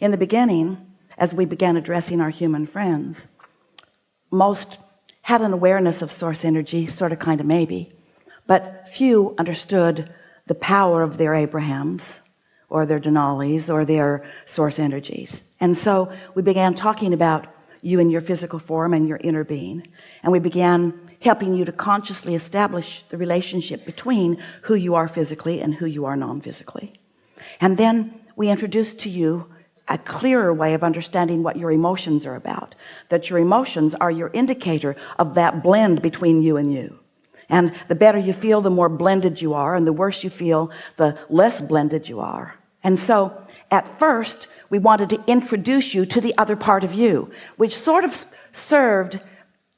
In the beginning, as we began addressing our human friends, most had an awareness of source energy, sort of, kind of, maybe, but few understood the power of their Abrahams or their Denalis or their source energies. And so we began talking about you and your physical form and your inner being, and we began helping you to consciously establish the relationship between who you are physically and who you are non-physically. And then we introduced to you a clearer way of understanding what your emotions are about, that your emotions are your indicator of that blend between you and you. And the better you feel, the more blended you are, and the worse you feel, the less blended you are. And so at first we wanted to introduce you to the other part of you, which sort of served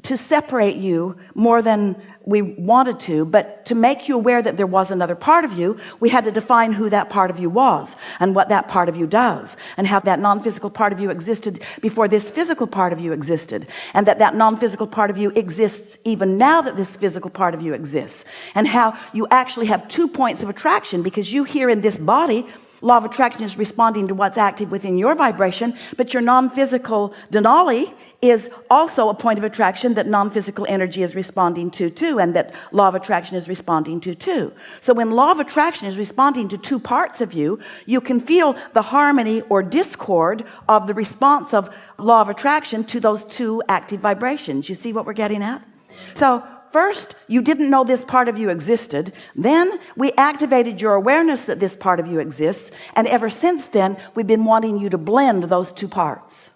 to separate you more than we wanted to, but to make you aware that there was another part of you, we had to define who that part of you was and what that part of you does, and how that non-physical part of you existed before this physical part of you existed, and that non-physical part of you exists even now that this physical part of you exists, and how you actually have 2 points of attraction, because you here in this body, law of attraction is responding to what's active within your vibration, but your non-physical Denali is also a point of attraction that non-physical energy is responding to too, and that law of attraction is responding to too. So when law of attraction is responding to 2 parts of you, you can feel the harmony or discord of the response of law of attraction to those 2 active vibrations. You see what we're getting at? So first, you didn't know this part of you existed. Then we activated your awareness that this part of you exists. And ever since then, we've been wanting you to blend those 2 parts.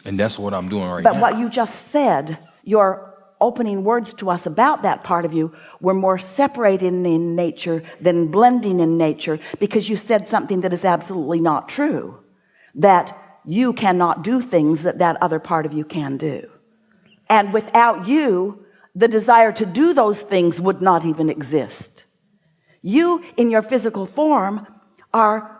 And that's what I'm doing right now. But what you just said, your opening words to us about that part of you, were more separated in nature than blending in nature, because you said something that is absolutely not true, that you cannot do things that that other part of you can do. And without you, the desire to do those things would not even exist. You in your physical form are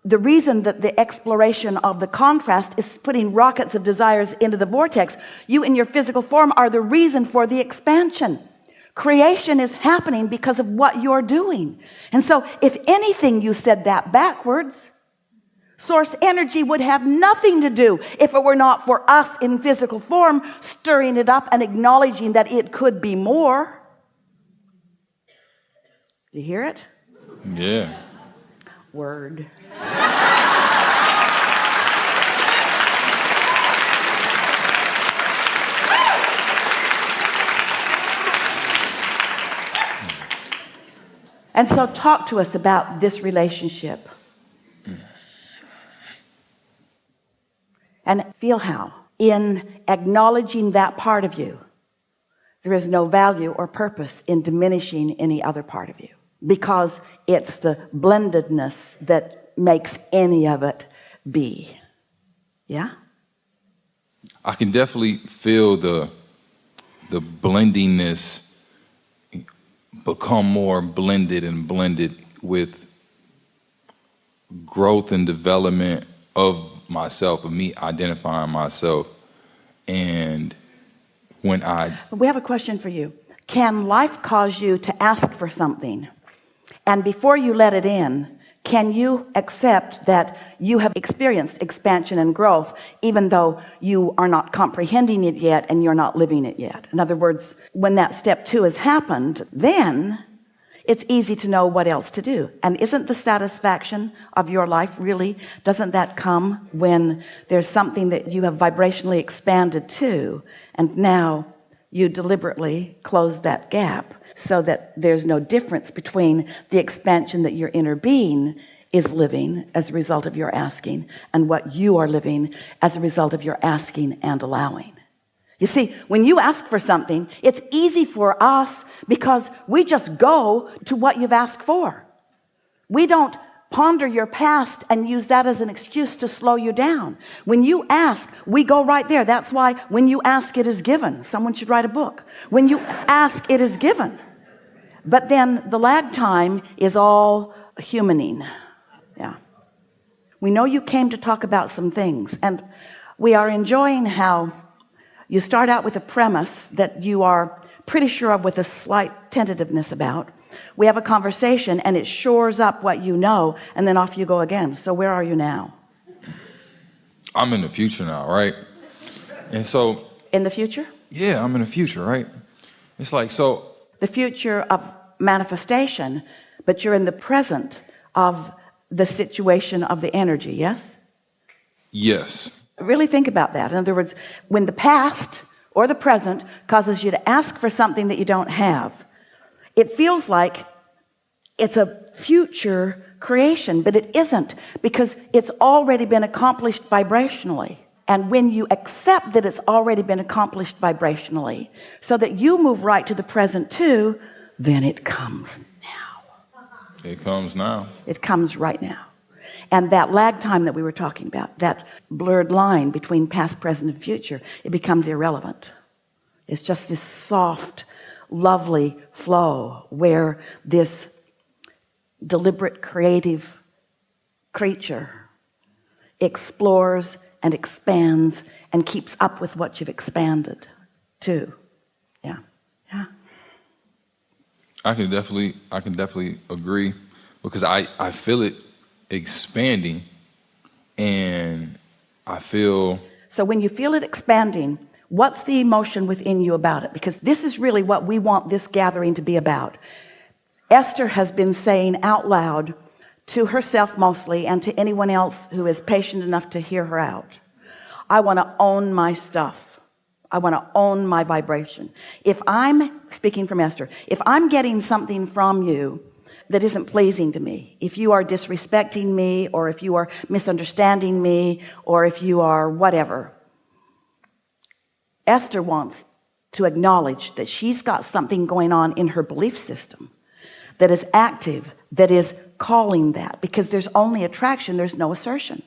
the reason that the exploration of the contrast is putting rockets of desires into the vortex. You in your physical form are the reason for the expansion. Creation is happening because of what you're doing. And so if anything, you said that backwards. Source energy would have nothing to do if it were not for us in physical form stirring it up and acknowledging that it could be more. Do you hear it? Yeah. Word. And so talk to us about this relationship. And feel how, in acknowledging that part of you, there is no value or purpose in diminishing any other part of you, because it's the blendedness that makes any of it be. Yeah? I can definitely feel the blendingness become more blended and blended with growth and development of myself, of me identifying myself. And when we have a question for you. Can life cause you to ask for something, and before you let it in, can you accept that you have experienced expansion and growth, even though you are not comprehending it yet and you're not living it yet? In other words, when that step 2 has happened, then it's easy to know what else to do. And isn't the satisfaction of your life really, doesn't that come when there's something that you have vibrationally expanded to, and now you deliberately close that gap so that there's no difference between the expansion that your inner being is living as a result of your asking and what you are living as a result of your asking and allowing? You see, when you ask for something, it's easy for us because we just go to what you've asked for. We don't ponder your past and use that as an excuse to slow you down. When you ask, we go right there. That's why when you ask, it is given. Someone should write a book. When you ask, it is given. But then the lag time is all humaning. Yeah. We know you came to talk about some things, and we are enjoying how you start out with a premise that you are pretty sure of with a slight tentativeness about. We have a conversation and it shores up what you know, and then off you go again. So where are you now? I'm in the future now, right? And so, In the future? yeah, I'm in the future, right? It's like, so. The future of manifestation, but you're in the present of the situation of the energy, yes? Yes. Really think about that. In other words, when the past or the present causes you to ask for something that you don't have, it feels like it's a future creation, but it isn't, because it's already been accomplished vibrationally. And when you accept that it's already been accomplished vibrationally, so that you move right to the present too, then it comes now. It comes now. It comes right now. And that lag time that we were talking about, that blurred line between past, present, and future, it becomes irrelevant. It's just this soft, lovely flow where this deliberate, creative creature explores and expands and keeps up with what you've expanded too. Yeah. I can definitely agree, because I feel it expanding, and I feel. So when you feel it expanding, what's the emotion within you about it? Because this is really what we want this gathering to be about. Esther has been saying out loud to herself mostly, and to anyone else who is patient enough to hear her out, I want to own my stuff. I want to own my vibration. If I'm speaking from Esther, if I'm getting something from you that isn't pleasing to me, if you are disrespecting me, or if you are misunderstanding me, or if you are whatever, Esther wants to acknowledge that she's got something going on in her belief system that is active, that is calling that, because there's only attraction, there's no assertion.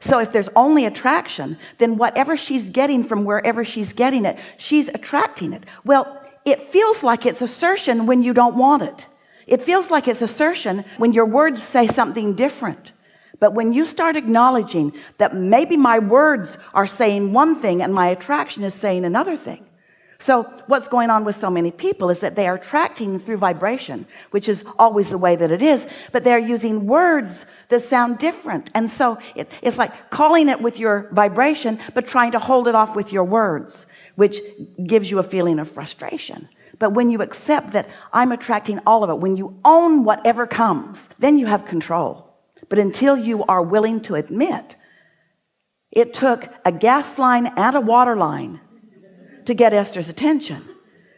So if there's only attraction, then whatever she's getting from wherever she's getting it, she's attracting it. Well, it feels like it's assertion when you don't want it. It feels like it's assertion when your words say something different. But when you start acknowledging that maybe my words are saying one thing and my attraction is saying another thing. So what's going on with so many people is that they are attracting through vibration, which is always the way that it is, but they're using words that sound different. And so it's like calling it with your vibration, but trying to hold it off with your words, which gives you a feeling of frustration. But when you accept that I'm attracting all of it, when you own whatever comes, then you have control. But until you are willing to admit, it took a gas line and a water line to get Esther's attention,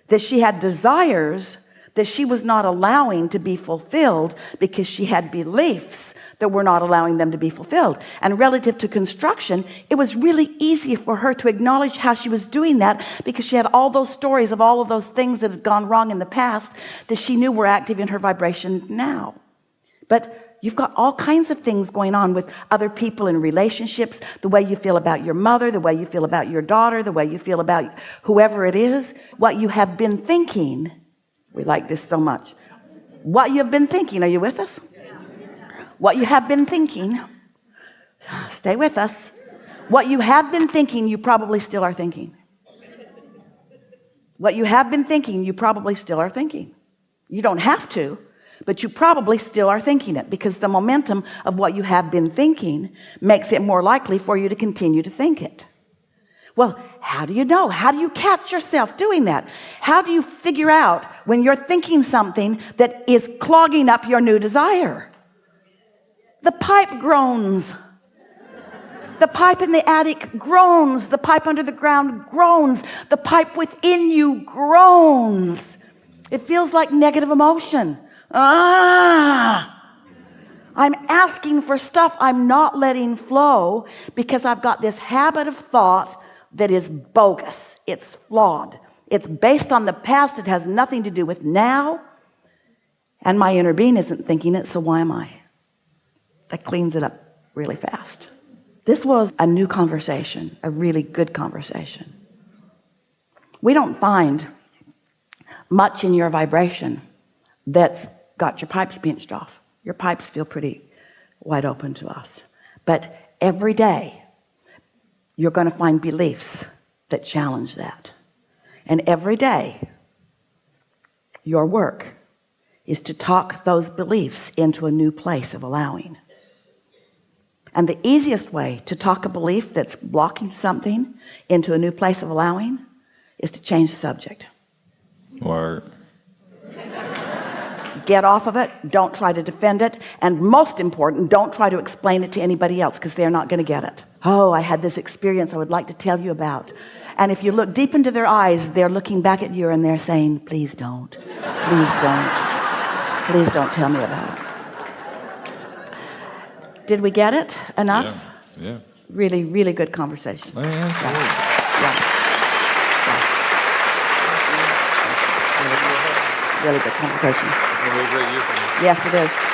that she had desires that she was not allowing to be fulfilled because she had beliefs that were not allowing them to be fulfilled. And relative to construction, it was really easy for her to acknowledge how she was doing that, because she had all those stories of all of those things that had gone wrong in the past that she knew were active in her vibration now. But you've got all kinds of things going on with other people in relationships, the way you feel about your mother, the way you feel about your daughter, the way you feel about whoever it is, what you have been thinking. We like this so much. What you have been thinking. Are you with us? What you have been thinking. Stay with us. What you have been thinking, you probably still are thinking. What you have been thinking, you probably still are thinking. You don't have to, but you probably still are thinking it, because the momentum of what you have been thinking makes it more likely for you to continue to think it. Well, how do you know? How do you catch yourself doing that? How do you figure out when you're thinking something that is clogging up your new desire? The pipe groans. The pipe in the attic groans. The pipe under the ground groans. The pipe within you groans. It feels like negative emotion. I'm asking for stuff I'm not letting flow because I've got this habit of thought that is bogus. It's flawed. It's based on the past. It has nothing to do with now. And my inner being isn't thinking it, so why am I? That cleans it up really fast. This was a new conversation, a really good conversation. We don't find much in your vibration that's got your pipes pinched off. Your pipes feel pretty wide open to us. But every day, you're going to find beliefs that challenge that. And every day, your work is to talk those beliefs into a new place of allowing. And the easiest way to talk a belief that's blocking something into a new place of allowing is to change the subject. Word. Get off of it. Don't try to defend it. And most important, don't try to explain it to anybody else, because they're not going to get it. Oh, I had this experience I would like to tell you about. And if you look deep into their eyes, they're looking back at you and they're saying, please don't. Please don't. Please don't tell me about it. Did we get it enough? Yeah. Really, really good conversation. Oh, yeah, absolutely. Really good conversation. It's been a really great year for me. Yes, it is.